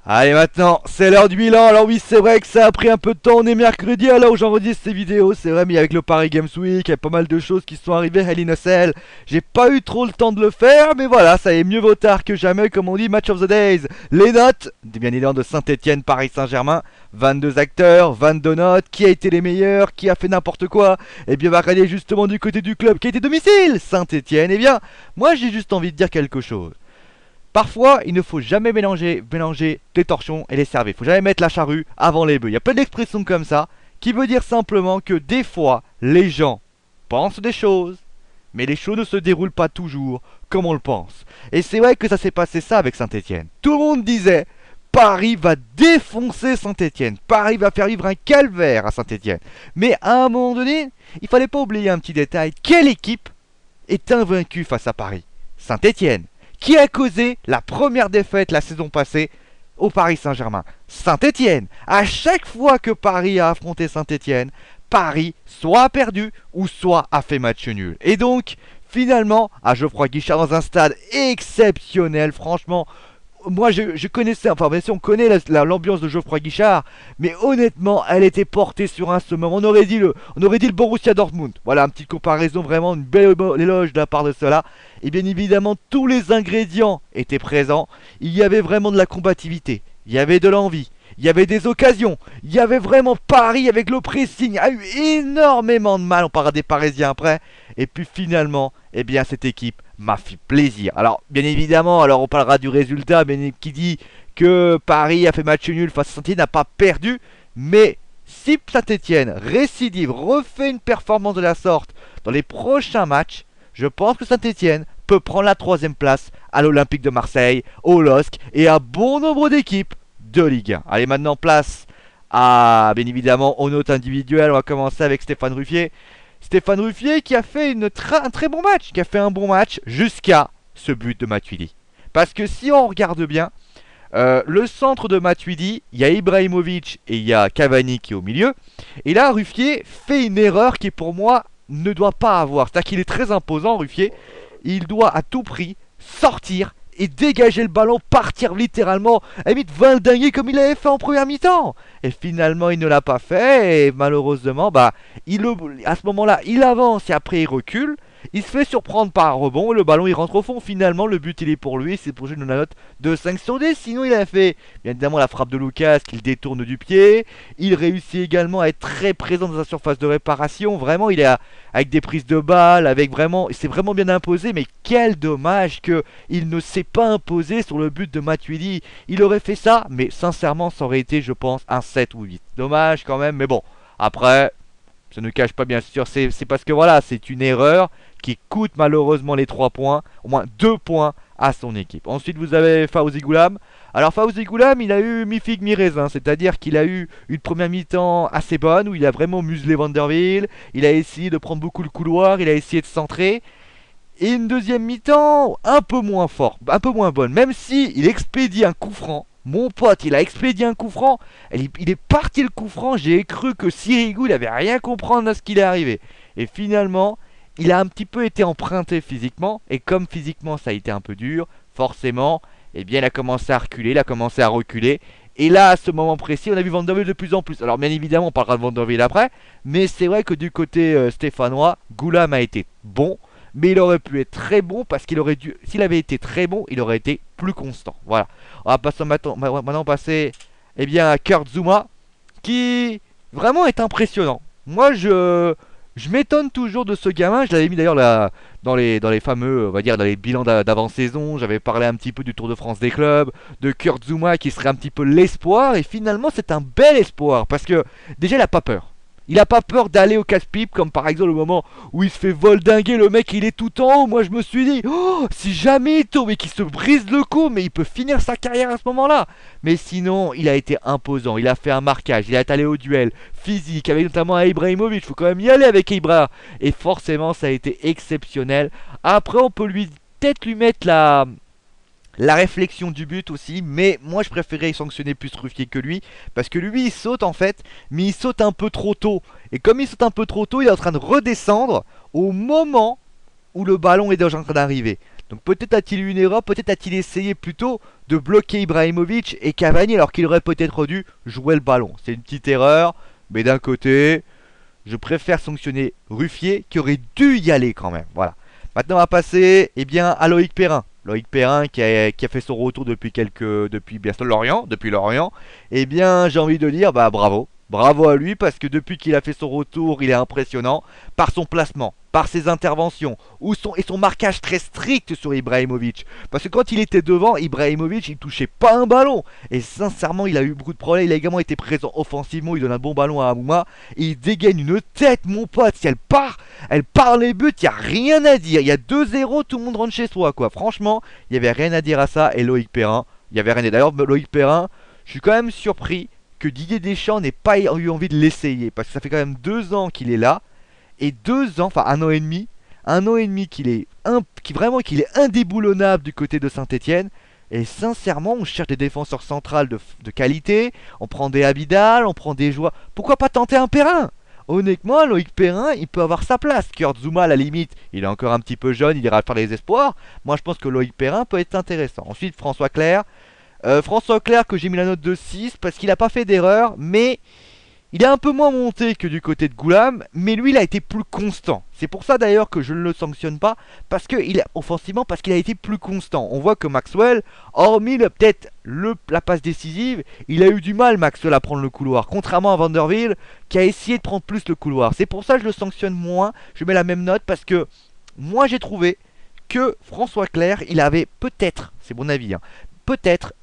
Allez maintenant, c'est l'heure du bilan. Alors oui, c'est vrai que ça a pris un peu de temps, on est mercredi à l'heure où j'enregistre ces vidéos. C'est vrai, mais avec le Paris Games Week, il y a pas mal de choses qui sont arrivées à l'Inocel. J'ai pas eu trop le temps de le faire, mais voilà, ça est mieux vaut tard que jamais, comme on dit, Match of the Days. Les notes, bien évidemment de Saint-Etienne, Paris Saint-Germain. 22 acteurs, 22 notes, qui a été les meilleurs, qui a fait n'importe quoi. Et bien on va regarder justement du côté du club qui a été domicile, Saint-Etienne. Et bien, moi j'ai juste envie de dire quelque chose. Parfois, il ne faut jamais mélanger les torchons et les cerveaux. Il ne faut jamais mettre la charrue avant les bœufs. Il y a plein d'expressions comme ça qui veut dire simplement que des fois, les gens pensent des choses, mais les choses ne se déroulent pas toujours comme on le pense. Et c'est vrai que ça s'est passé ça avec Saint-Etienne. Tout le monde disait Paris va défoncer Saint-Etienne. Paris va faire vivre un calvaire à Saint-Etienne. Mais à un moment donné, il fallait pas oublier un petit détail. Quelle équipe est invaincue face à Paris? Saint-Etienne. Qui a causé la première défaite la saison passée au Paris Saint-Germain? Saint-Etienne. À chaque fois que Paris a affronté Saint-Etienne, Paris soit a perdu ou soit a fait match nul. Et donc, finalement, à Geoffroy Guichard dans un stade exceptionnel, franchement, moi je connaissais, enfin bien sûr on connaît l'ambiance de Geoffroy Guichard, mais honnêtement elle était portée sur un summum. On aurait dit le Borussia Dortmund. Voilà, une petite comparaison, vraiment une belle éloge de la part de cela. Et bien évidemment tous les ingrédients étaient présents. Il y avait vraiment de la combativité, il y avait de l'envie, il y avait des occasions, il y avait vraiment Paris avec le pressing, a eu énormément de mal, on parlera des Parisiens après. Et puis finalement, eh bien cette équipe m'a fait plaisir. Alors bien évidemment, alors on parlera du résultat, mais qui dit que Paris a fait match nul face à Saint-Etienne, n'a pas perdu. Mais si Saint-Etienne récidive, refait une performance de la sorte dans les prochains matchs, je pense que Saint-Etienne peut prendre la troisième place à l'Olympique de Marseille, au LOSC et à bon nombre d'équipes de Ligue 1. Allez, maintenant place à, bien évidemment, aux notes individuelles. On va commencer avec Stéphane Ruffier. Stéphane Ruffier qui a fait un très bon match, qui a fait un bon match jusqu'à ce but de Matuidi. Parce que si on regarde bien, le centre de Matuidi, il y a Ibrahimovic et il y a Cavani qui est au milieu. Et là, Ruffier fait une erreur qui pour moi ne doit pas avoir. C'est-à-dire qu'il est très imposant, Ruffier. Il doit à tout prix sortir et dégager le ballon, partir littéralement, à la limite valdinguer comme il avait fait en première mi-temps. Et finalement, il ne l'a pas fait, et malheureusement, à ce moment-là, il avance et après il recule. Il se fait surprendre par un rebond et le ballon il rentre au fond. Finalement, le but il est pour lui. C'est pour lui une note de 5 sur 10. Sinon, il a fait bien évidemment la frappe de Lucas qu'il détourne du pied. Il réussit également à être très présent dans sa surface de réparation. Vraiment, il est avec des prises de balles, avec vraiment, il s'est vraiment bien imposé. Mais quel dommage qu'il ne s'est pas imposé sur le but de Matuidi. Il aurait fait ça, mais sincèrement, ça aurait été, je pense, un 7 ou 8. Dommage quand même, mais bon. Après, ça ne cache pas bien sûr, c'est parce que voilà, c'est une erreur qui coûte malheureusement les 3 points, au moins 2 points à son équipe. Ensuite, vous avez Fawzi Goulam. Alors Fawzi Goulam, il a eu mi-figue mi-raisin, c'est-à-dire qu'il a eu une première mi-temps assez bonne, où il a vraiment muselé Vanderville, il a essayé de prendre beaucoup le couloir, il a essayé de centrer, et une deuxième mi-temps un peu moins fort, un peu moins bonne, même si il expédie un coup franc. Mon pote, il a expédié un coup franc, il est parti le coup franc, j'ai cru que Sirigu, il avait rien comprendre à ce qu'il est arrivé. Et finalement, il a un petit peu été emprunté physiquement, et comme physiquement ça a été un peu dur, forcément, eh bien il a commencé à reculer, il a commencé à reculer. Et là, à ce moment précis, on a vu Vanderville de plus en plus. Alors bien évidemment, on parlera de Vanderville après, mais c'est vrai que du côté stéphanois, Goulam a été bon, mais il aurait pu être très bon parce qu'il aurait dû, s'il avait été très bon, il aurait été plus constant. Voilà. On va passer maintenant passer eh bien, à Kurt Zouma, qui vraiment est impressionnant. Moi, je m'étonne toujours de ce gamin. Je l'avais mis d'ailleurs là, dans les fameux, on va dire, dans les bilans d'avant-saison. J'avais parlé un petit peu du Tour de France des clubs, de Kurt Zouma qui serait un petit peu l'espoir. Et finalement, c'est un bel espoir parce que déjà, il a pas peur. Il a pas peur d'aller au casse-pipe, comme par exemple le moment où il se fait voldinguer, le mec il est tout en haut. Moi je me suis dit, oh, si jamais il tombe et qu'il se brise le cou, mais il peut finir sa carrière à ce moment-là. Mais sinon, il a été imposant, il a fait un marquage, il est allé au duel physique, avec notamment à Ibrahimovic. Faut quand même y aller avec Ibra. Et forcément, ça a été exceptionnel. Après, on peut peut-être lui mettre la réflexion du but aussi, mais moi je préférais sanctionner plus Ruffier que lui, parce que lui il saute en fait, mais il saute un peu trop tôt. Et comme il saute un peu trop tôt, il est en train de redescendre au moment où le ballon est déjà en train d'arriver. Donc peut-être a-t-il eu une erreur, peut-être a-t-il essayé plutôt de bloquer Ibrahimovic et Cavani alors qu'il aurait peut-être dû jouer le ballon. C'est une petite erreur, mais d'un côté, je préfère sanctionner Ruffier qui aurait dû y aller quand même. Voilà. Maintenant on va passer à Loïc Perrin. Loïc Perrin qui a fait son retour depuis bien sûr Lorient, depuis Lorient. J'ai envie de dire bravo. Bravo à lui parce que depuis qu'il a fait son retour, il est impressionnant par son placement, par ses interventions et son marquage très strict sur Ibrahimovic. Parce que quand il était devant, Ibrahimovic il touchait pas un ballon. Et sincèrement, il a eu beaucoup de problèmes. Il a également été présent offensivement. Il donne un bon ballon à Amouma. Et il dégaine une tête, mon pote. Si elle part les buts, il n'y a rien à dire. Il y a 2-0, tout le monde rentre chez soi, quoi. Franchement, il n'y avait rien à dire à ça. Et Loïc Perrin, il n'y avait rien à dire. D'ailleurs, Loïc Perrin, je suis quand même surpris que Didier Deschamps n'ait pas eu envie de l'essayer. Parce que ça fait quand même 2 ans qu'il est là. Et 2 ans, enfin 1 an et demi qu'il est, qu'il est indéboulonnable du côté de Saint-Etienne. Et sincèrement, on cherche des défenseurs centrales de qualité. On prend des Abidal, on prend des joueurs. Pourquoi pas tenter un Perrin? Honnêtement, Loïc Perrin, il peut avoir sa place. Kurt Zouma, à la limite, il est encore un petit peu jeune, il ira faire les espoirs. Moi, je pense que Loïc Perrin peut être intéressant. Ensuite, François Clerc. François Clerc que j'ai mis la note de 6 parce qu'il n'a pas fait d'erreur, mais il est un peu moins monté que du côté de Goulam, mais lui il a été plus constant. C'est pour ça d'ailleurs que je ne le sanctionne pas, parce que offensivement, parce qu'il a été plus constant. On voit que Maxwell, hormis peut-être la passe décisive, il a eu du mal Maxwell à prendre le couloir, contrairement à Vanderville qui a essayé de prendre plus le couloir. C'est pour ça que je le sanctionne moins, je mets la même note parce que moi j'ai trouvé que François Clerc, il avait peut-être, c'est mon avis, peut-être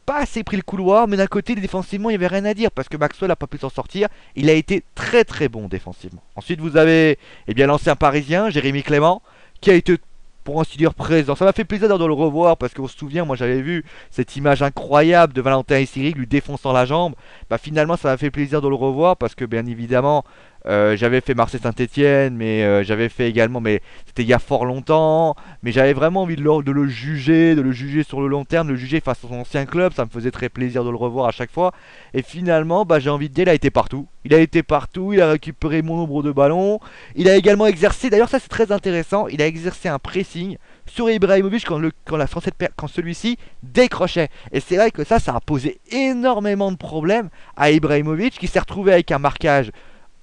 pas assez pris le couloir, mais d'un côté défensivement il n'y avait rien à dire parce que Maxwell n'a pas pu s'en sortir. Il a été très très bon défensivement. Ensuite vous avez l'ancien parisien Jérémy Clément qui a été pour ainsi dire présent. Ça m'a fait plaisir de le revoir parce qu'on se souvient, moi j'avais vu cette image incroyable de Valentin Essiri lui défonçant la jambe. Finalement ça m'a fait plaisir de le revoir parce que bien évidemment j'avais fait Marseille-Saint-Etienne, mais j'avais fait également, mais c'était il y a fort longtemps. Mais j'avais vraiment envie de le juger sur le long terme, de le juger face à son ancien club. Ça me faisait très plaisir de le revoir à chaque fois. Et finalement, j'ai envie de dire, il a été partout. Il a été partout, il a récupéré mon nombre de ballons. Il a également exercé, d'ailleurs ça c'est très intéressant, il a exercé un pressing sur Ibrahimovic quand celui-ci décrochait. Et c'est vrai que ça a posé énormément de problèmes à Ibrahimovic qui s'est retrouvé avec un marquage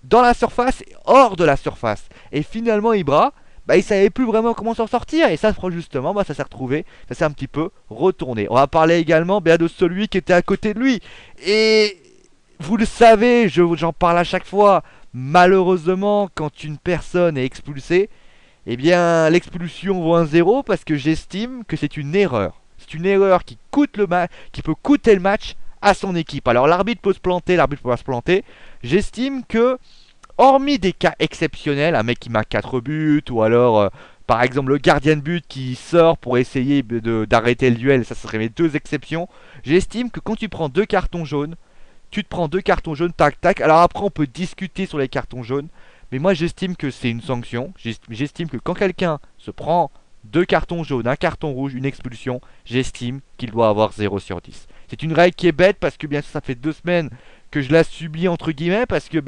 dans la surface et hors de la surface. Et finalement Ibra, il savait plus vraiment comment s'en sortir. Et ça justement, ça s'est retrouvé, ça s'est un petit peu retourné. On va parler également de celui qui était à côté de lui. Et vous le savez, j'en parle à chaque fois. Malheureusement, quand une personne est expulsée, l'expulsion vaut un 0 parce que j'estime que c'est une erreur. C'est une erreur qui peut coûter le match à son équipe. Alors l'arbitre peut se planter, l'arbitre peut pas se planter. J'estime que, hormis des cas exceptionnels, un mec qui marque 4 buts, ou alors par exemple le gardien de but qui sort pour essayer d'arrêter le duel, ça serait mes 2 exceptions. J'estime que quand tu prends 2 cartons jaunes, tu te prends 2 cartons jaunes, tac tac. Alors après on peut discuter sur les cartons jaunes, mais moi j'estime que c'est une sanction. J'estime que quand quelqu'un se prend 2 cartons jaunes, un carton rouge, une expulsion, j'estime qu'il doit avoir 0 sur 10. C'est une règle qui est bête parce que bien sûr ça fait 2 semaines que je la subis entre guillemets parce que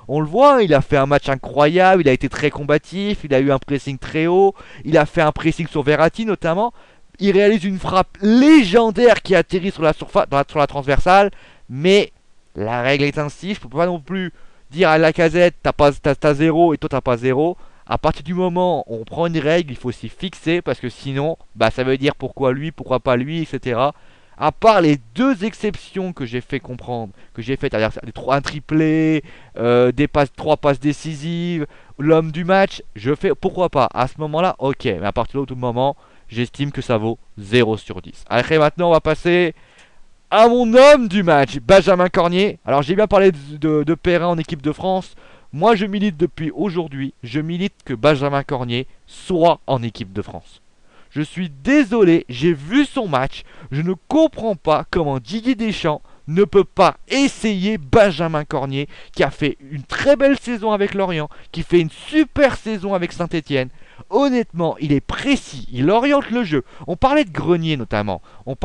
on le voit, il a fait un match incroyable, il a été très combatif, il a eu un pressing très haut, il a fait un pressing sur Verratti notamment, il réalise une frappe légendaire qui atterrit sur la surface, sur la transversale, mais la règle est ainsi, je peux pas non plus dire à Lacazette t'as 0 et toi t'as pas 0. À partir du moment où on prend une règle, il faut s'y fixer parce que sinon, ça veut dire pourquoi lui, pourquoi pas lui, etc. À part les 2 exceptions que j'ai fait comprendre, c'est-à-dire un triplé, 3 passes décisives, l'homme du match, je fais pourquoi pas. À ce moment-là, ok, mais à partir de l'autre moment, j'estime que ça vaut 0 sur 10. Allez, maintenant on va passer à mon homme du match, Benjamin Cornier. Alors j'ai bien parlé de Perrin en équipe de France. Moi je milite depuis aujourd'hui, je milite que Benjamin Cornier soit en équipe de France. Je suis désolé, j'ai vu son match, je ne comprends pas comment Didier Deschamps ne peut pas essayer Benjamin Cornier, qui a fait une très belle saison avec Lorient, qui fait une super saison avec Saint-Etienne. Honnêtement, il est précis, il oriente le jeu. On parlait de Grenier notamment. On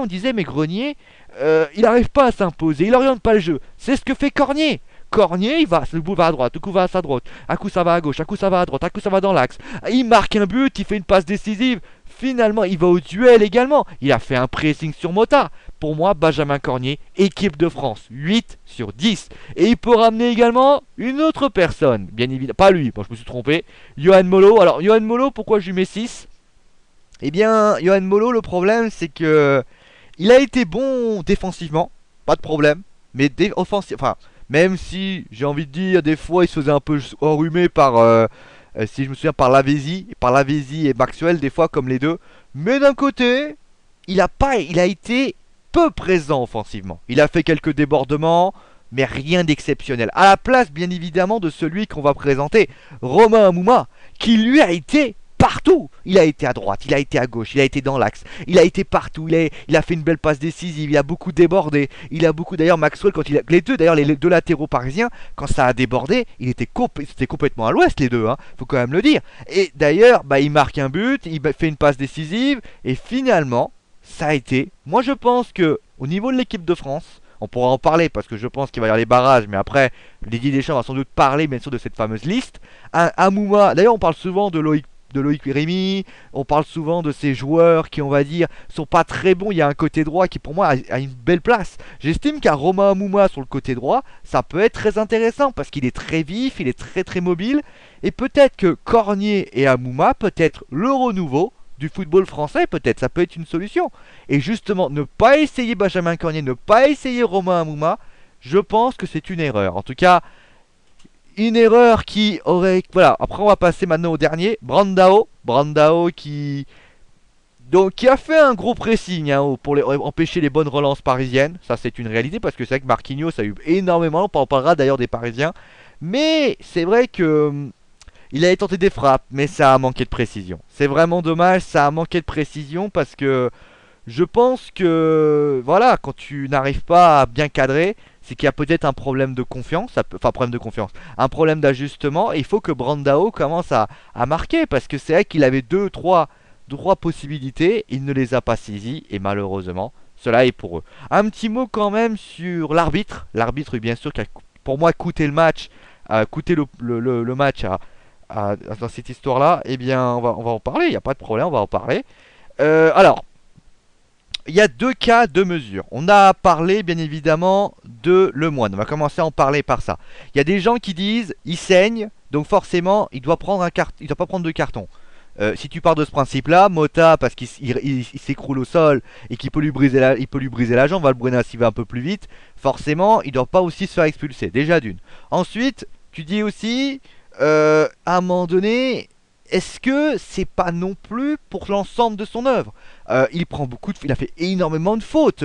disait mais Grenier, il n'arrive pas à s'imposer, il oriente pas le jeu. C'est ce que fait Cornier. Cornier, le bout va à droite, le coup va à droite, un coup ça va à gauche, un coup ça va à droite, un coup ça va dans l'axe. Il marque un but, il fait une passe décisive. finalement, il va au duel également. Il a fait un pressing sur Mota. Pour moi, Benjamin Cornier, équipe de France, 8 sur 10. Et il peut ramener également une autre personne, bien évidemment. Pas lui, bon, je me suis trompé. Johan Molo. Alors, Johan Molo, pourquoi je lui mets 6? Eh bien, Johan Molo, le problème, c'est que il a été bon défensivement, pas de problème. Mais offensif, enfin, même si j'ai envie de dire, des fois, il se faisait un peu enrhumer par, si je me souviens, par Lavezzi et Maxwell, des fois, comme les deux. Mais d'un côté, il a été peu présent offensivement. Il a fait quelques débordements, mais rien d'exceptionnel. À la place, bien évidemment, de celui qu'on va présenter, Romain Amouma, qui lui a été partout. Il a été à droite, il a été à gauche, il a été dans l'axe, il a été partout, il a fait une belle passe décisive, il a beaucoup débordé, il a beaucoup d'ailleurs Maxwell quand les deux d'ailleurs les deux latéraux parisiens quand ça a débordé, c'était complètement à l'ouest les deux hein, faut quand même le dire. Et d'ailleurs, bah, il marque un but, il fait une passe décisive et finalement, ça a été, moi je pense que au niveau de l'équipe de France, on pourra en parler parce que je pense qu'il va y avoir les barrages, mais après, Didier Deschamps va sans doute parler bien sûr de cette fameuse liste. Un Amouma, d'ailleurs on parle souvent de Loïc Rémy, on parle souvent de ces joueurs qui, on va dire, sont pas très bons. Il y a un côté droit qui, pour moi, a une belle place. J'estime qu'un Romain Amouma sur le côté droit, ça peut être très intéressant parce qu'il est très vif, il est très très mobile. Et peut-être que Cornier et Amouma, peut-être le renouveau du football français, peut-être, ça peut être une solution. Et justement, ne pas essayer Benjamin Cornier, ne pas essayer Romain Amouma, je pense que c'est une erreur. En tout cas, une erreur qui aurait... Voilà, après on va passer maintenant au dernier. Brandao qui a fait un gros pressing hein, pour empêcher les bonnes relances parisiennes. Ça c'est une réalité parce que c'est vrai que Marquinhos a eu énormément, on en parlera d'ailleurs des Parisiens. Mais c'est vrai que il avait tenté des frappes, mais ça a manqué de précision. C'est vraiment dommage, ça a manqué de précision parce que je pense que voilà, quand tu n'arrives pas à bien cadrer, c'est qu'il y a peut-être un problème de confiance, enfin problème de confiance, un problème d'ajustement. Et il faut que Brandao commence à marquer parce que c'est vrai qu'il avait deux, trois possibilités, il ne les a pas saisies et malheureusement, cela est pour eux. Un petit mot quand même sur l'arbitre. L'arbitre, bien sûr, qui a pour moi coûté le match, le match dans cette histoire-là. Eh bien, on va en parler. Il n'y a pas de problème, on va en parler. Alors. Il y a deux cas de mesure. On a parlé bien évidemment de Lemoine. On va commencer à en parler par ça. Il y a des gens qui disent il saigne, donc forcément il doit prendre il doit pas prendre de carton. Si tu pars de ce principe-là, Mota parce qu'il s'écroule au sol et qu'il peut lui briser la jambe, Valbuena s'il va un peu plus vite, forcément il doit pas aussi se faire expulser. Déjà d'une. Ensuite, tu dis aussi à un moment donné. Est-ce que c'est pas non plus pour l'ensemble de son œuvre? Il prend il a fait énormément de fautes,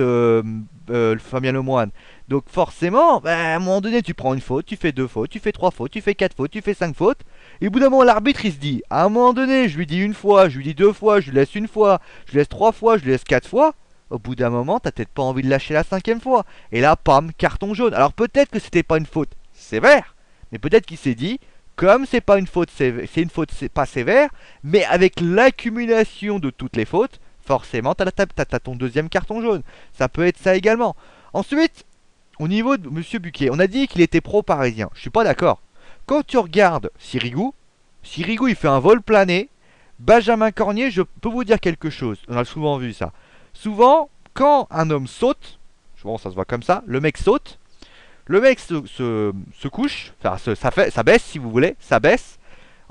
Fabien Lemoine. Donc forcément, bah, à un moment donné, tu prends une faute, tu fais deux fautes, tu fais trois fautes, tu fais quatre fautes, tu fais cinq fautes. Et au bout d'un moment, l'arbitre il se dit, à un moment donné, je lui dis une fois, je lui dis deux fois, je lui laisse une fois, je lui laisse trois fois, je lui laisse quatre fois. Au bout d'un moment, t'as peut-être pas envie de lâcher la cinquième fois. Et là, pam, carton jaune. Alors peut-être que c'était pas une faute sévère, mais peut-être qu'il s'est dit. Comme c'est pas une faute sévère, c'est une faute pas sévère, mais avec l'accumulation de toutes les fautes, forcément t'as ton deuxième carton jaune. Ça peut être ça également. Ensuite, au niveau de Monsieur Buquet, on a dit qu'il était pro-parisien. Je suis pas d'accord. Quand tu regardes Sirigu il fait un vol plané. Benjamin Cornier, je peux vous dire quelque chose. On a souvent vu ça. Souvent, quand un homme saute, souvent ça se voit comme ça, le mec saute. Le mec se couche, enfin ça baisse si vous voulez, ça baisse.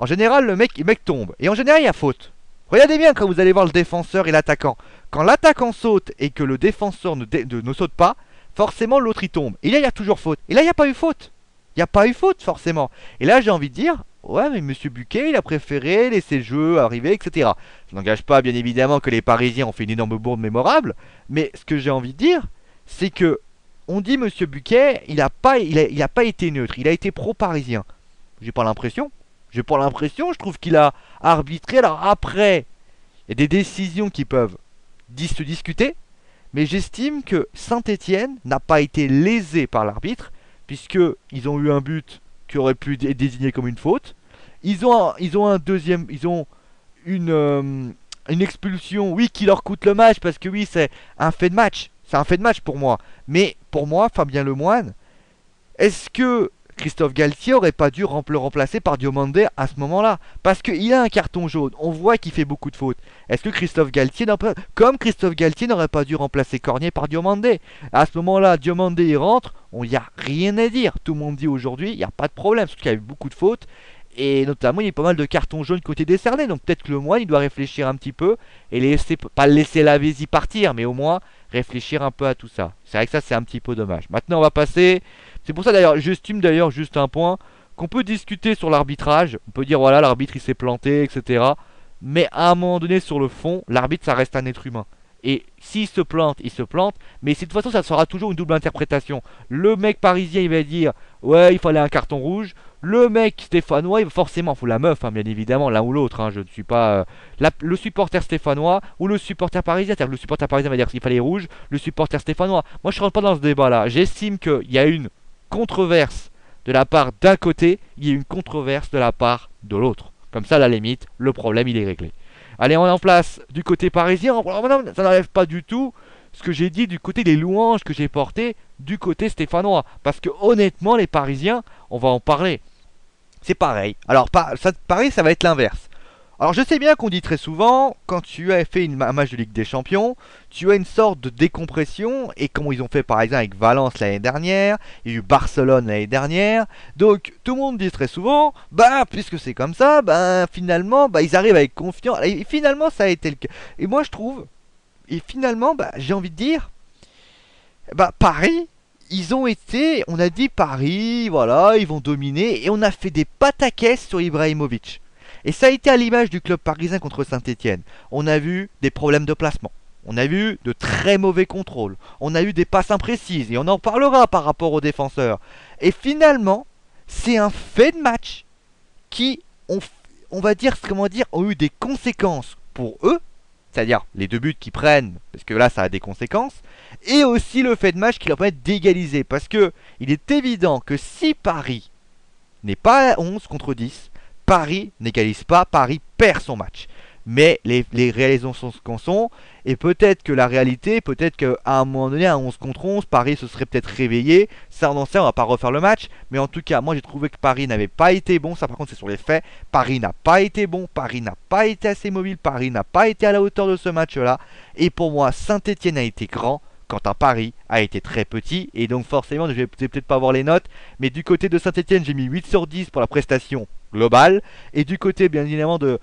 En général, le mec tombe. Et en général, il y a faute. Regardez bien quand vous allez voir le défenseur et l'attaquant. Quand l'attaquant saute et que le défenseur ne saute pas, forcément l'autre il tombe. Et là, il y a toujours faute. Et là, il n'y a pas eu faute. Il n'y a pas eu faute, forcément. Et là, j'ai envie de dire, ouais, mais Monsieur Buquet, il a préféré laisser le jeu arriver, etc. Je n'engage pas, bien évidemment, que les Parisiens ont fait une énorme bourde mémorable. Mais ce que j'ai envie de dire, c'est que on dit Monsieur Buquet, il a pas été neutre, il a été pro-parisien. J'ai pas l'impression. Je trouve qu'il a arbitré. Alors après, il y a des décisions qui peuvent se discuter, mais j'estime que Saint-Étienne n'a pas été lésé par l'arbitre, puisqu'ils ont eu un but qui aurait pu être désigné comme une faute. Ils ont une expulsion, oui, qui leur coûte le match, parce que oui, c'est un fait de match. C'est un fait de match pour moi. Mais pour moi, Fabien Lemoine, est-ce que Christophe Galtier aurait pas dû le remplacer par Diomandé à ce moment-là. Parce qu'il a un carton jaune. On voit qu'il fait beaucoup de fautes. Est-ce que Christophe Galtier, comme Christophe Galtier n'aurait pas dû remplacer Cornier par Diomandé? À ce moment-là, Diomandé il rentre, il n'y a rien à dire. Tout le monde dit aujourd'hui, il n'y a pas de problème. Surtout qu'il y a eu beaucoup de fautes. Et notamment, il y a pas mal de cartons jaunes côté décerné. Donc peut-être que le moine, il doit réfléchir un petit peu. Et pas le laisser Lavezzi partir, mais au moins réfléchir un peu à tout ça. C'est vrai que ça, c'est un petit peu dommage. Maintenant, on va passer. C'est pour ça d'ailleurs, j'estime d'ailleurs juste un point qu'on peut discuter sur l'arbitrage. On peut dire voilà, l'arbitre il s'est planté, etc. Mais à un moment donné, sur le fond, l'arbitre ça reste un être humain. Et s'il se plante, il se plante. Mais de toute façon, ça sera toujours une double interprétation. Le mec parisien, il va dire ouais, il fallait un carton rouge. Le mec stéphanois, forcément, il faut la meuf, hein, bien évidemment, l'un ou l'autre. Hein, je ne suis pas le supporter stéphanois ou le supporter parisien. C'est-à-dire que le supporter parisien va dire qu'il fallait rouge. Le supporter stéphanois. Moi, je ne rentre pas dans ce débat-là. J'estime qu'il y a une controverse de la part d'un côté, il y a une controverse de la part de l'autre. Comme ça, à la limite, le problème, il est réglé. Allez, on est en place du côté parisien. Ça n'enlève pas du tout ce que j'ai dit du côté des louanges que j'ai portées du côté stéphanois. Parce que honnêtement, les Parisiens, on va en parler. C'est pareil. Alors, Paris, ça va être l'inverse. Alors, je sais bien qu'on dit très souvent, quand tu as fait un match de Ligue des Champions, tu as une sorte de décompression, et comme ils ont fait par exemple avec Valence l'année dernière, il y a eu Barcelone l'année dernière, donc tout le monde dit très souvent, bah, puisque c'est comme ça, bah, finalement, bah, ils arrivent avec confiance, et finalement, ça a été le cas. Et moi, je trouve, et finalement, bah, j'ai envie de dire, bah, Paris, ils ont été, on a dit Paris, voilà, ils vont dominer, et on a fait des pataquès sur Ibrahimovic. Et ça a été à l'image du club parisien contre Saint-Etienne. On a vu des problèmes de placement. On a vu de très mauvais contrôles. On a eu des passes imprécises. Et on en parlera par rapport aux défenseurs. Et finalement, c'est un fait de match qui, on va dire, ont eu des conséquences pour eux. C'est-à-dire les 2 buts qu'ils prennent, parce que là, ça a des conséquences. Et aussi le fait de match qui leur permet d'égaliser. Parce que il est évident que si Paris n'est pas à 11 contre 10, Paris n'égalise pas, Paris perd son match. Mais les réalisations sont ce qu'en sont. Et peut-être que la réalité, peut-être qu'à un moment donné, à 11 contre 11, Paris se serait peut-être réveillé. Ça, on en sait, on va pas refaire le match. Mais en tout cas, moi j'ai trouvé que Paris n'avait pas été bon. Ça, par contre, c'est sur les faits. Paris n'a pas été bon. Paris n'a pas été assez mobile. Paris n'a pas été à la hauteur de ce match-là. Et pour moi, Saint-Etienne a été grand, quand un Paris a été très petit. Et donc forcément, je vais peut-être pas voir les notes. Mais du côté de Saint-Etienne, j'ai mis 8 sur 10 pour la prestation global. Et du côté bien évidemment de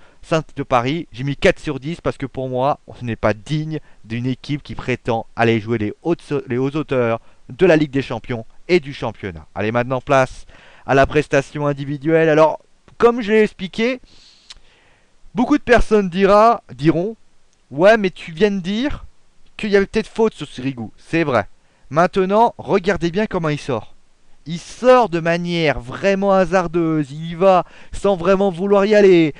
Paris, j'ai mis 4 sur 10 parce que pour moi, ce n'est pas digne d'une équipe qui prétend aller jouer les hauts auteurs de la Ligue des Champions et du championnat. Allez, maintenant place à la prestation individuelle. Alors, comme je l'ai expliqué, beaucoup de personnes diront ouais, mais tu viens de dire qu'il y avait peut-être faute sur Sirigu. C'est vrai. Maintenant, regardez bien comment il sort. Il sort de manière vraiment hasardeuse, il y va sans vraiment vouloir y aller.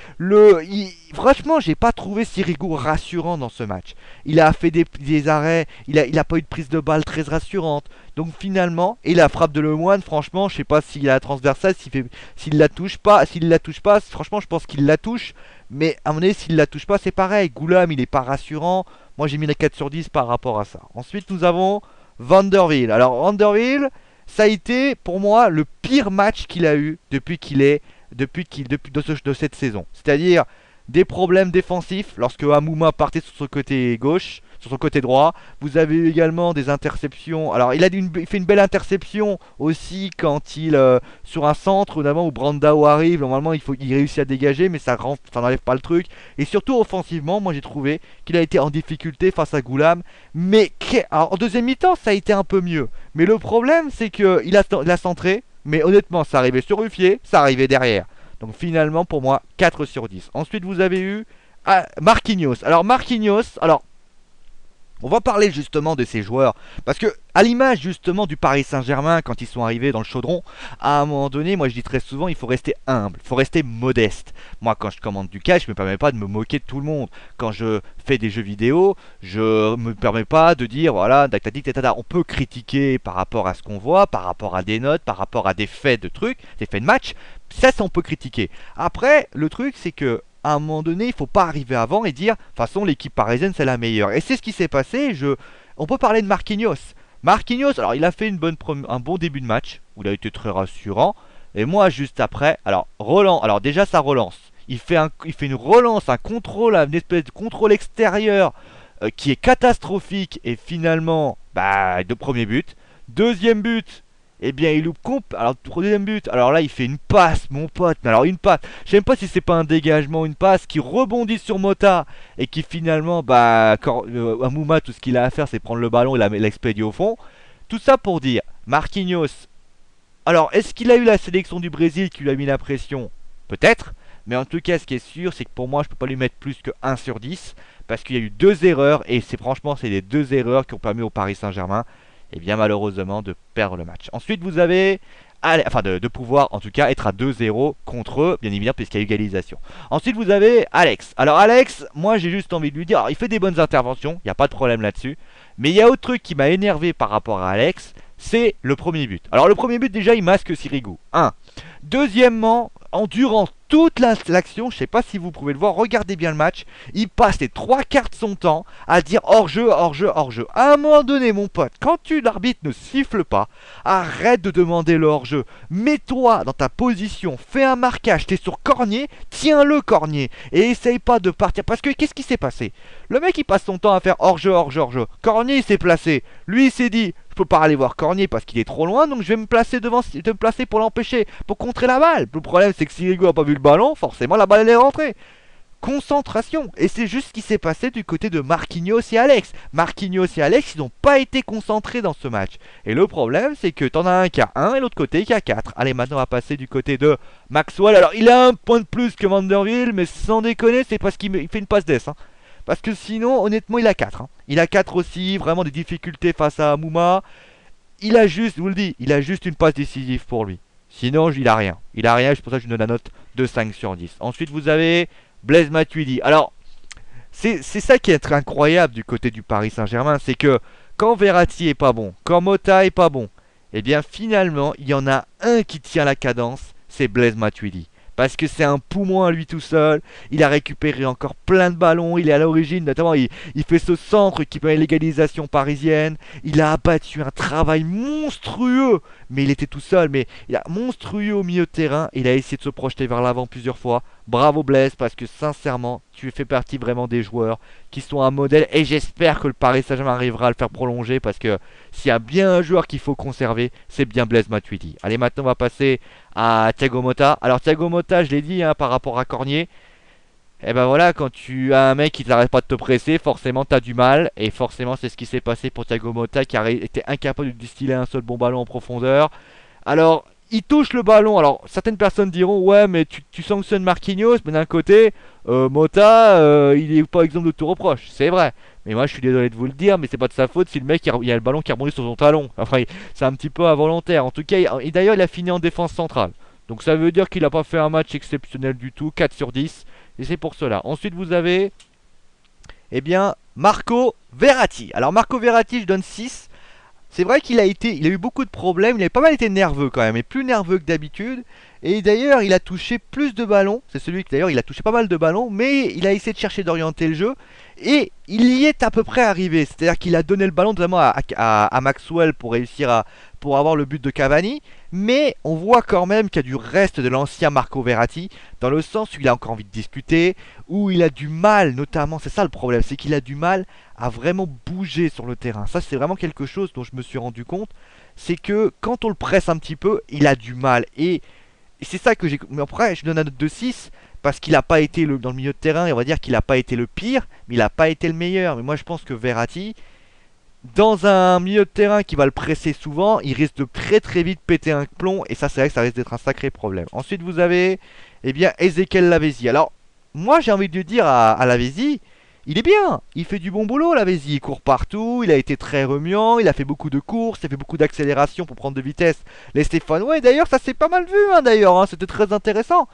Franchement, j'ai pas trouvé Sirigu rassurant dans ce match. Il a fait des arrêts, il a pas eu de prise de balle très rassurante. Donc finalement, et la frappe de Lemoine, franchement, je sais pas s'il a la transversale, s'il la touche pas, franchement, je pense qu'il la touche. Mais à mon avis, s'il la touche pas, c'est pareil. Goulam, il est pas rassurant. Moi, j'ai mis les 4 sur 10 par rapport à ça. Ensuite, nous avons Vanderwiel. Alors, Vanderwiel, ça a été pour moi le pire match qu'il a eu depuis de cette saison. C'est-à-dire des problèmes défensifs lorsque Amouma partait sur son côté gauche, sur son côté droit. Vous avez eu également des interceptions. Alors il fait une belle interception aussi quand il sur un centre où Brandao arrive. Normalement il réussit à dégager, mais ça n'enlève pas le truc. Et surtout offensivement, moi j'ai trouvé qu'il a été en difficulté face à Goulam. Mais alors, en deuxième mi-temps, ça a été un peu mieux. Mais le problème, c'est qu'il a centré. Mais honnêtement, ça arrivait sur Ruffier, ça arrivait derrière. Donc finalement, pour moi, 4 sur 10. Ensuite, vous avez eu Marquinhos. Alors Marquinhos, on va parler justement de ces joueurs. Parce que, à l'image justement du Paris Saint-Germain, quand ils sont arrivés dans le chaudron, à un moment donné, moi je dis très souvent, il faut rester humble, il faut rester modeste. Moi, quand je commande du cash, je me permets pas de me moquer de tout le monde. Quand je fais des jeux vidéo, je me permets pas de dire, voilà, on peut critiquer par rapport à ce qu'on voit, par rapport à des notes, par rapport à des faits de trucs, des faits de match. Ça, on peut critiquer. Après, le truc, c'est que à un moment donné, il faut pas arriver avant et dire, de toute façon, l'équipe parisienne, c'est la meilleure. Et c'est ce qui s'est passé. On peut parler de Marquinhos. Marquinhos, alors il a fait un bon début de match, où il a été très rassurant. Et moi, juste après, alors, relance, alors déjà, ça relance. Il fait une relance, un contrôle, une espèce de contrôle extérieur qui est catastrophique. Et finalement, bah, de premier but. Deuxième but, eh bien, il loupe alors, troisième but, alors là, il fait une passe, mon pote. Mais alors, une passe, je sais même pas si c'est pas un dégagement, une passe qui rebondit sur Mota et qui finalement, bah, Amouma, tout ce qu'il a à faire, c'est prendre le ballon et l'expédier au fond. Tout ça pour dire, Marquinhos, alors, est-ce qu'il a eu la sélection du Brésil qui lui a mis la pression? Peut-être. Mais en tout cas, ce qui est sûr, c'est que pour moi, je peux pas lui mettre plus que 1 sur 10. Parce qu'il y a eu deux erreurs. Et c'est franchement, c'est les deux erreurs qui ont permis au Paris Saint-Germain, et bien malheureusement, de perdre le match. Ensuite, vous avez... Enfin, de pouvoir en tout cas être à 2-0 contre eux, bien évidemment, puisqu'il y a égalisation. Ensuite, vous avez Alex. Alors, Alex, moi j'ai juste envie de lui dire, alors, il fait des bonnes interventions, il n'y a pas de problème là-dessus. Mais il y a autre truc qui m'a énervé par rapport à Alex, c'est le premier but. Alors, le premier but, déjà, il masque Sirigu. Deuxièmement, durant toute l'action, je sais pas si vous pouvez le voir, regardez bien le match, il passe les trois quarts de son temps à dire hors-jeu, hors-jeu, hors-jeu. À un moment donné, mon pote, quand l'arbitre ne siffle pas, arrête de demander le hors-jeu. Mets-toi dans ta position, fais un marquage, t'es sur Cornier, tiens-le Cornier, et essaye pas de partir. Parce que qu'est-ce qui s'est passé? Le mec il passe son temps à faire hors-jeu, hors-jeu, hors-jeu. Cornier il s'est placé, lui il s'est dit... Je peux pas aller voir Cornier parce qu'il est trop loin, donc je vais me placer devant, me placer pour l'empêcher, pour contrer la balle. Le problème c'est que si Sirigu a pas vu le ballon, forcément la balle elle est rentrée. Concentration. Et c'est juste ce qui s'est passé du côté de Marquinhos et Alex. Marquinhos et Alex, ils n'ont pas été concentrés dans ce match. Et le problème, c'est que t'en as un qui a 1 et l'autre côté qui a 4. Allez, maintenant on va passer du côté de Maxwell. Alors, il a un point de plus que Vanderville, mais sans déconner, c'est parce qu'il fait une passe d'ess. Parce que sinon, honnêtement, il a 4. Il a 4 aussi, vraiment des difficultés face à Amouma. Il a juste, je vous le dis, il a juste une passe décisive pour lui. Sinon, il a rien. Il a rien, c'est pour ça que je lui donne la note de 5 sur 10. Ensuite, vous avez Blaise Matuidi. Alors, c'est ça qui est incroyable du côté du Paris Saint-Germain, c'est que quand Verratti est pas bon, quand Mota est pas bon, eh bien finalement, il y en a un qui tient la cadence, c'est Blaise Matuidi. Parce que c'est un poumon à lui tout seul. Il a récupéré encore plein de ballons. Il est à l'origine, notamment, il fait ce centre qui permet l'égalisation parisienne. Il a abattu un travail monstrueux. Mais il était tout seul. Mais il a monstrueux au milieu de terrain. Il a essayé de se projeter vers l'avant plusieurs fois. Bravo Blaise, parce que sincèrement, tu fais partie vraiment des joueurs qui sont un modèle. Et j'espère que le Paris Saint-Germain arrivera à le faire prolonger. Parce que s'il y a bien un joueur qu'il faut conserver, c'est bien Blaise Matuidi. Allez, maintenant on va passer à Thiago Motta. Alors Thiago Motta, je l'ai dit par rapport à Cornier. Et ben voilà, quand tu as un mec qui n'arrête pas de te presser, forcément t'as du mal. Et forcément c'est ce qui s'est passé pour Thiago Motta qui a été incapable de distiller un seul bon ballon en profondeur. Alors il touche le ballon. Alors certaines personnes diront ouais mais tu sanctionnes Marquinhos. Mais d'un côté Motta il est pas exemple de tout reproche. C'est vrai. Mais moi je suis désolé de vous le dire, mais c'est pas de sa faute si le mec il y a le ballon qui rebondit sur son talon. Enfin c'est un petit peu involontaire. En tout cas d'ailleurs il a fini en défense centrale. Donc ça veut dire qu'il n'a pas fait un match exceptionnel du tout. 4 sur 10. Et c'est pour cela. Ensuite vous avez eh bien Marco Verratti. Alors Marco Verratti je donne 6. C'est vrai qu'il a eu beaucoup de problèmes, il a pas mal été nerveux quand même, et plus nerveux que d'habitude. Et d'ailleurs, il a touché plus de ballons, c'est celui qui d'ailleurs, il a touché pas mal de ballons, mais il a essayé de chercher d'orienter le jeu, et il y est à peu près arrivé. C'est-à-dire qu'il a donné le ballon vraiment à Maxwell pour réussir pour avoir le but de Cavani, mais on voit quand même qu'il y a du reste de l'ancien Marco Verratti, dans le sens où il a encore envie de discuter, où il a du mal, notamment, c'est ça le problème, c'est qu'il a du mal à vraiment bouger sur le terrain. Ça c'est vraiment quelque chose dont je me suis rendu compte, c'est que quand on le presse un petit peu, il a du mal. Et c'est ça que j'ai... Mais après, je donne un note de 6, parce qu'il n'a pas été dans le milieu de terrain, et on va dire qu'il n'a pas été le pire, mais il n'a pas été le meilleur. Mais moi je pense que Verratti, dans un milieu de terrain qui va le presser souvent, il risque de très très vite péter un plomb, et ça c'est vrai que ça risque d'être un sacré problème. Ensuite vous avez, eh bien, Ezequiel Lavezzi. Alors, moi j'ai envie de lui dire à Lavezzi, il est bien, il fait du bon boulot Lavezzi, il court partout, il a été très remuant, il a fait beaucoup de courses, il a fait beaucoup d'accélération pour prendre de vitesse les Stéphanois, et d'ailleurs ça s'est pas mal vu d'ailleurs, c'était très intéressant.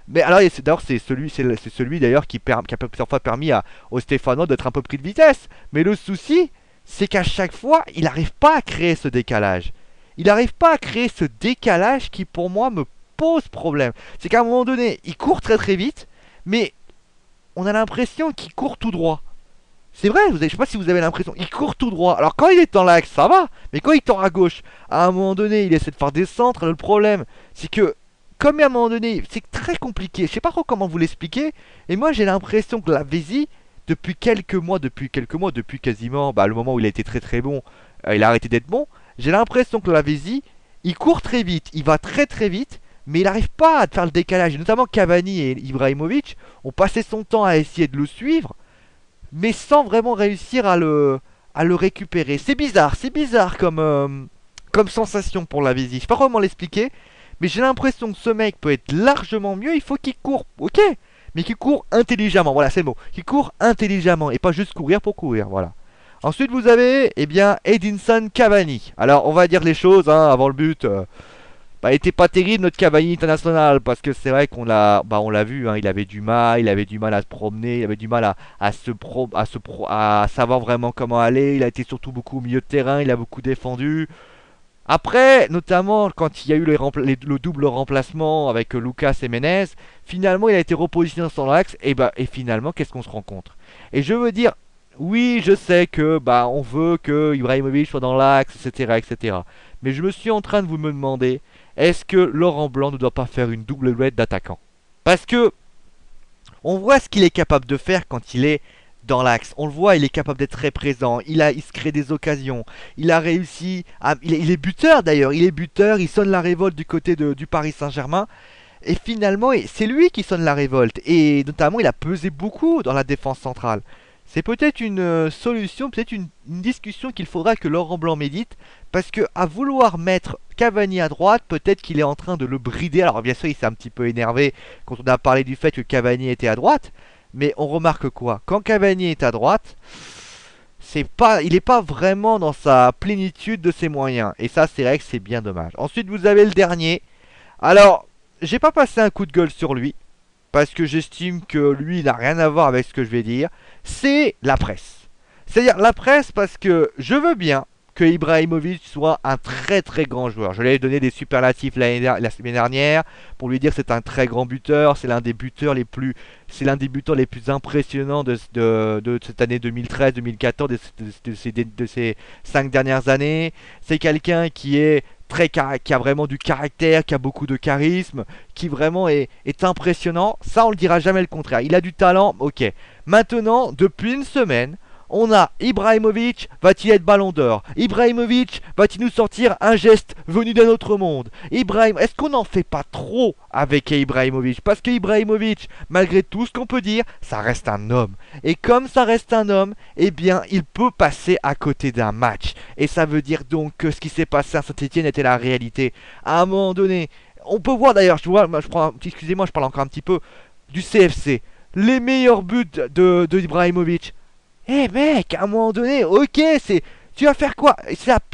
Mais alors d'ailleurs c'est celui d'ailleurs qui a plusieurs fois permis aux Stéphanois d'être un peu pris de vitesse. Mais le souci, c'est qu'à chaque fois, il n'arrive pas à créer ce décalage. Il n'arrive pas à créer ce décalage qui pour moi me pose problème. C'est qu'à un moment donné, il court très très vite, mais on a l'impression qu'il court tout droit. C'est vrai, je sais pas si vous avez l'impression, il court tout droit. Alors quand il est dans l'axe, ça va, mais quand il tend à gauche, à un moment donné, il essaie de faire des centres. Le problème, c'est que comme à un moment donné, c'est très compliqué. Je sais pas trop comment vous l'expliquer. Et moi, j'ai l'impression que la Vézi, depuis quasiment le moment où il a été très très bon, il a arrêté d'être bon. J'ai l'impression que la Vézi, il court très vite, il va très très vite, mais il n'arrive pas à faire le décalage. Et notamment Cavani et Ibrahimovic ont passé son temps à essayer de le suivre, mais sans vraiment réussir à le récupérer. C'est bizarre comme sensation pour la Vézi. Je sais pas comment l'expliquer, mais j'ai l'impression que ce mec peut être largement mieux. Il faut qu'il court, ok, mais qu'il court intelligemment. Voilà, c'est le mot. Qu'il court intelligemment et pas juste courir pour courir. Voilà. Ensuite, vous avez, eh bien, Edinson Cavani. Alors, on va dire les choses, hein, avant le but. Il était pas terrible notre Cavani international parce que c'est vrai on l'a vu, hein, il avait du mal à se promener, il avait du mal à savoir vraiment comment aller. Il a été surtout beaucoup au milieu de terrain, il a beaucoup défendu. Après, notamment quand il y a eu le double remplacement avec Lucas et Menez, finalement il a été repositionné sur l'axe et finalement qu'est-ce qu'on se rencontre? Et je veux dire, oui, je sais que on veut que Ibrahimovic soit dans l'axe, etc., etc. Mais je me suis en train de me demander, est-ce que Laurent Blanc ne doit pas faire une doublette d'attaquant? Parce que on voit ce qu'il est capable de faire quand il est dans l'axe. On le voit, il est capable d'être très présent. Il se crée des occasions. Il a réussi. Il est buteur d'ailleurs. Il est buteur. Il sonne la révolte du côté du Paris Saint-Germain. Et finalement, c'est lui qui sonne la révolte. Et notamment, il a pesé beaucoup dans la défense centrale. C'est peut-être une solution, peut-être une discussion qu'il faudra que Laurent Blanc médite. Parce que à vouloir mettre Cavani à droite, peut-être qu'il est en train de le brider. Alors bien sûr, il s'est un petit peu énervé quand on a parlé du fait que Cavani était à droite. Mais on remarque quoi? Quand Cavani est à droite, il n'est pas vraiment dans sa plénitude de ses moyens. Et ça, c'est vrai que c'est bien dommage. Ensuite, vous avez le dernier. Alors, j'ai pas passé un coup de gueule sur lui. Parce que j'estime que lui, il n'a rien à voir avec ce que je vais dire. C'est la presse. C'est-à-dire la presse parce que je veux bien que Ibrahimovic soit un très très grand joueur. Je lui ai donné des superlatifs la semaine dernière pour lui dire que c'est un très grand buteur, c'est l'un des buteurs les plus impressionnants de cette année 2013-2014, de ces 5 dernières années. C'est quelqu'un qui a vraiment du caractère, qui a beaucoup de charisme, qui vraiment est impressionnant. Ça, on le dira jamais le contraire. Il a du talent, ok. Maintenant, depuis une semaine, on a Ibrahimovic, va-t-il être ballon d'or? Ibrahimovic, va-t-il nous sortir un geste venu d'un autre monde? Est-ce qu'on n'en fait pas trop avec Ibrahimovic? Parce que Ibrahimovic, malgré tout ce qu'on peut dire, ça reste un homme. Et comme ça reste un homme, eh bien, il peut passer à côté d'un match. Et ça veut dire donc que ce qui s'est passé à Saint-Etienne était la réalité. À un moment donné, on peut voir d'ailleurs, excusez-moi, je parle encore un petit peu du CFC. Les meilleurs buts de Ibrahimovic. Eh mec, à un moment donné, ok, tu vas faire quoi?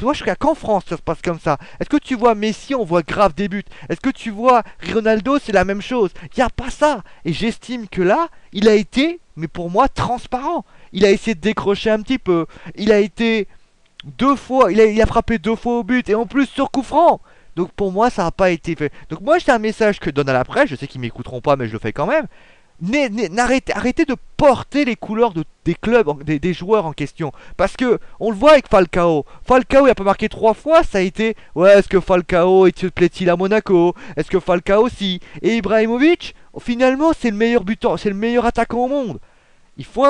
Moi je crois qu'en France ça se passe comme ça. Est-ce que tu vois Messi, on voit grave des buts? Est-ce que tu vois Ronaldo, c'est la même chose? Il n'y a pas ça. Et j'estime que là, il a été, mais pour moi, transparent. Il a essayé de décrocher un petit peu. Il a été 2 fois, il a frappé 2 fois au but et en plus sur coup franc. Donc pour moi, ça n'a pas été fait. Donc moi, c'est un message que je donne à la presse. Je sais qu'ils m'écouteront pas, mais je le fais quand même. Arrêtez de porter les couleurs des clubs, des joueurs en question. Parce que on le voit avec Falcao. Falcao, il a pas marqué 3 fois, ça a été ouais, est-ce que Falcao se plaît-il à Monaco? Est-ce que Falcao si? Et Ibrahimovic, finalement, c'est le meilleur buteur, c'est le meilleur attaquant au monde. Il faut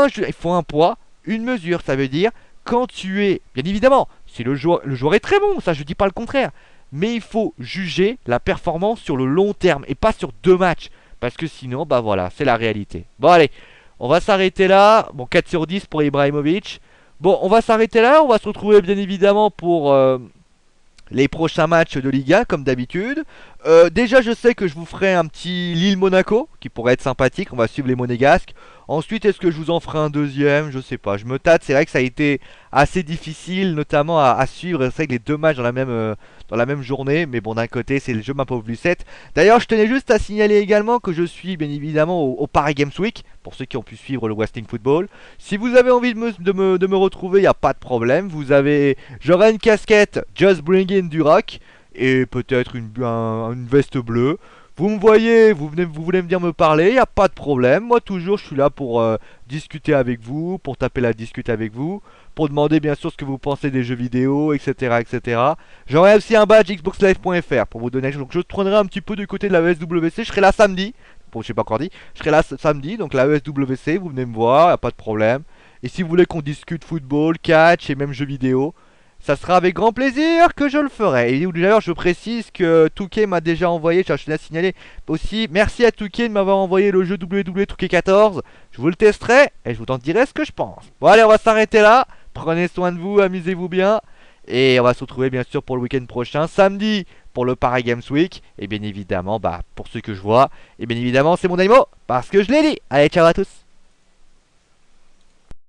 un poids, une mesure. Ça veut dire quand tu es, bien évidemment, si le joueur est très bon, ça je dis pas le contraire. Mais il faut juger la performance sur le long terme et pas sur 2 matchs. Parce que sinon, voilà, c'est la réalité. Bon, allez, on va s'arrêter là. Bon, 4 sur 10 pour Ibrahimovic. Bon, on va s'arrêter là. On va se retrouver bien évidemment pour les prochains matchs de Liga, comme d'habitude. Déjà, je sais que je vous ferai un petit Lille-Monaco, qui pourrait être sympathique. On va suivre les Monégasques. Ensuite, est-ce que je vous en ferai un deuxième? Je sais pas. Je me tâte. C'est vrai que ça a été assez difficile, notamment à suivre. C'est vrai que les 2 matchs dans la même journée. Mais bon, d'un côté, c'est le jeu ma pauvre Lucette. D'ailleurs, je tenais juste à signaler également que je suis bien évidemment au Paris Games Week, pour ceux qui ont pu suivre le Wrestling Football. Si vous avez envie de me retrouver, il n'y a pas de problème. J'aurai une casquette Just Bring In du Rock et peut-être une veste bleue. Vous me voyez, vous voulez venir me parler, y a pas de problème. Moi toujours, je suis là pour discuter avec vous, pour taper la discute avec vous, pour demander bien sûr ce que vous pensez des jeux vidéo, etc., etc. J'aurai aussi un badge xboxlive.fr pour vous donner. Donc je prendrai un petit peu du côté de la ESWC. Je serai là samedi. Bon, je sais pas encore dit. Je serai là samedi, donc la ESWC. Vous venez me voir, y a pas de problème. Et si vous voulez qu'on discute football, catch et même jeux vidéo, ça sera avec grand plaisir que je le ferai. Et d'ailleurs, je précise que Touquet m'a déjà envoyé, je tenais à signaler aussi, merci à Touquet de m'avoir envoyé le jeu WWE Touquet 14. Je vous le testerai et je vous en dirai ce que je pense. Bon, allez, on va s'arrêter là. Prenez soin de vous, amusez-vous bien. Et on va se retrouver bien sûr pour le week-end prochain, samedi pour le Paris Games Week. Et bien évidemment, bah, pour ceux que je vois, et bien évidemment, c'est mon Daimo, parce que je l'ai dit. Allez, ciao à tous.